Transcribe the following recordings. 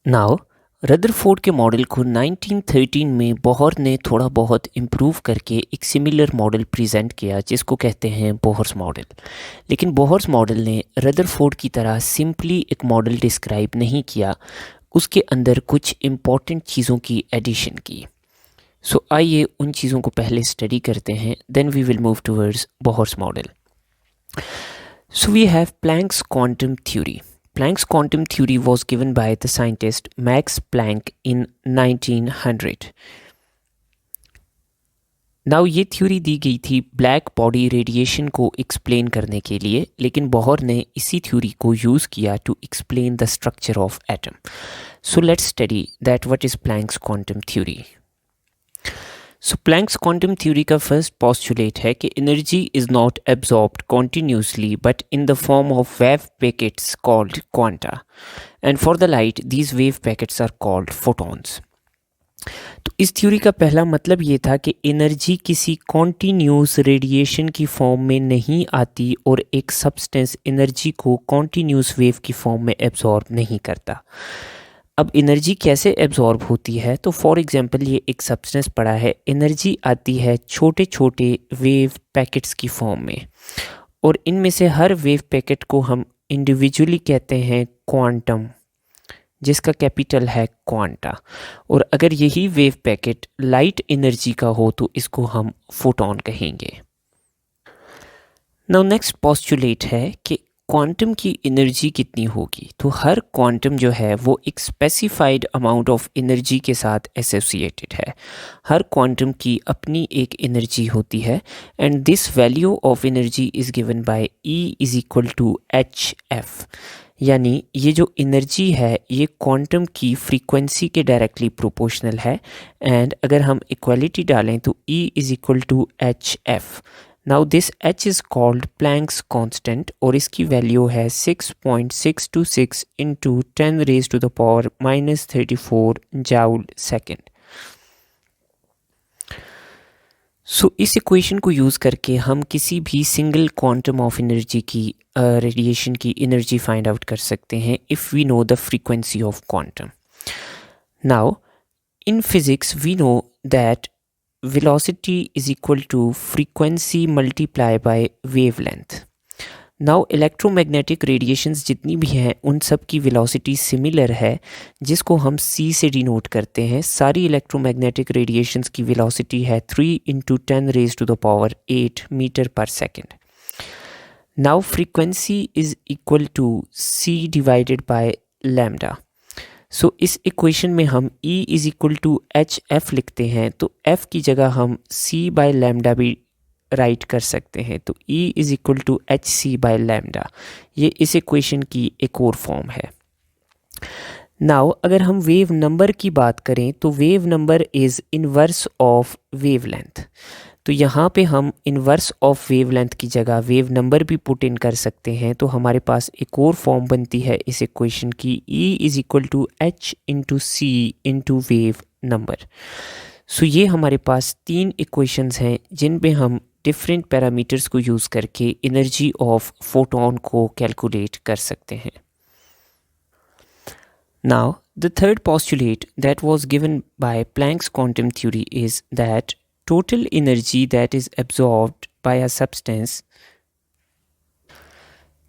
Now Rutherford के model को 1913 में बोहर ने थोड़ा बहुत इम्प्रूव करके एक सिमिलर मॉडल प्रेजेंट किया जिसको कहते हैं बोहर्स मॉडल। लेकिन बोहर्स मॉडल ने रदरफोर्ड की तरह सिंपली एक मॉडल डिस्क्राइब नहीं किया, उसके अंदर कुछ इम्पॉर्टेंट चीज़ों की एडिशन की। सो आइए उन चीज़ों को पहले स्टडी करते हैं, then we will move towards Bohr's model. So we have Planck's quantum theory. Planck's quantum theory was given by the scientist Max Planck in 1900. Now ये थ्योरी दी गई थी ब्लैक बॉडी रेडिएशन को एक्सप्लेन करने के लिए, लेकिन बोहर ने इसी थ्योरी को यूज़ किया to explain the structure of atom. So let's study that what is Planck's quantum theory. So Planck's quantum theory का फर्स्ट पॉस्टुलेट है कि energy is not absorbed continuously but in the form of wave packets called quanta, and for the light these wave packets are called photons. तो इस theory का पहला मतलब ये था कि एनर्जी किसी कॉन्टिन्यूस रेडिएशन की फॉर्म में नहीं आती और एक सब्सटेंस एनर्जी को कॉन्टिन्यूस वेव की फॉर्म में एब्जॉर्ब नहीं करता। अब एनर्जी कैसे एब्जॉर्ब होती है, तो फॉर एग्जांपल ये एक सब्सटेंस पड़ा है, एनर्जी आती है छोटे छोटे वेव पैकेट्स की फॉर्म में, और इनमें से हर वेव पैकेट को हम इंडिविजुअली कहते हैं क्वांटम, जिसका कैपिटल है क्वांटा। और अगर यही वेव पैकेट लाइट एनर्जी का हो तो इसको हम फोटॉन कहेंगे। नाउ नेक्स्ट पॉस्टुलेट है कि क्वांटम की एनर्जी कितनी होगी। तो हर क्वांटम जो है वो एक स्पेसिफाइड अमाउंट ऑफ एनर्जी के साथ एसोसिएटेड है। हर क्वांटम की अपनी एक एनर्जी होती है, and this value of energy is given by E is equal to HF। यानी ये जो एनर्जी है ये क्वांटम की फ्रीक्वेंसी के डायरेक्टली प्रोपोर्शनल है, एंड अगर हम इक्वालिटी डालें तो E is equal to HF। Now this H is called Planck's constant, और इसकी वैल्यू है 6.626 into 10 raise to the power -34 joule second. So इस इक्वेशन को यूज़ करके हम किसी भी सिंगल क्वांटम ऑफ एनर्जी की रेडिएशन की एनर्जी फाइंड आउट कर सकते हैं if we know the frequency of quantum. Now in physics we know that velocity is equal to frequency multiplied by wavelength. Now electromagnetic radiations जितनी भी हैं उन सब की velocity similar है, जिसको हम c से डिनोट करते हैं। सारी electromagnetic radiations की velocity है 3 into 10 raised to the power 8 meter per second. Now frequency is equal to c divided by lambda. सो इस इक्वेशन में हम E is equal to HF लिखते हैं, तो F की जगह हम C बाय लैम्डा भी राइट कर सकते हैं। तो E is equal to HC by lambda, ये इस इक्वेशन की एक और फॉर्म है। नाउ अगर हम वेव नंबर की बात करें तो wave number is inverse of wavelength. तो यहाँ पे हम इन्वर्स ऑफ वेवलेंथ की जगह वेव नंबर भी पुट इन कर सकते हैं, तो हमारे पास एक और फॉर्म बनती है इस इक्वेशन की E is equal to H into C into wave number. So ये हमारे पास तीन इक्वेशंस हैं जिन पे हम डिफरेंट पैरामीटर्स को यूज़ करके एनर्जी ऑफ फोटॉन को कैलकुलेट कर सकते हैं। Now the third postulate that was given by Planck's quantum theory is that total energy that is absorbed by a substance.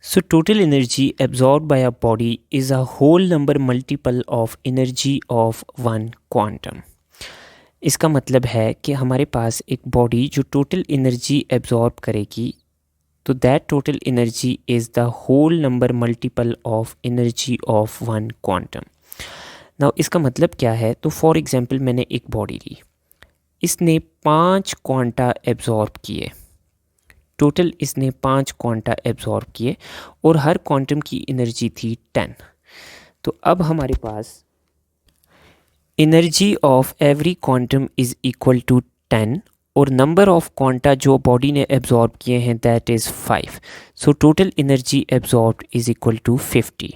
So total energy absorbed by a body is a whole number multiple of energy of one quantum. इसका मतलब है कि हमारे पास एक body जो total energy absorb करेगी, तो that total energy is the whole number multiple of energy of one quantum. Now इसका मतलब क्या है, तो फॉर एग्जांपल मैंने एक बॉडी ली, इसने 5 क्वांटा एब्जॉर्ब किए, टोटल इसने 5 क्वांटा एब्जॉर्ब किए, और हर क्वांटम की एनर्जी थी 10। तो अब हमारे पास energy of every quantum is equal to 10, और नंबर ऑफ क्वांटा जो बॉडी ने एब्जॉर्ब किए हैं that is 5। So total energy absorbed is equal to 50।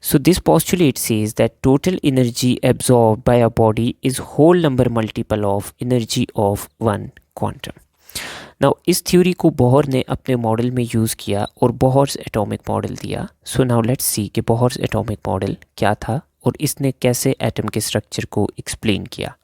So this postulate says that total energy absorbed by a body is whole number multiple of energy of one quantum. Now इस theory को Bohr ने अपने model में use किया और Bohr's atomic model दिया। So now let's see कि Bohr's atomic model क्या था और इसने कैसे एटम के स्ट्रक्चर को एक्सप्लेन किया।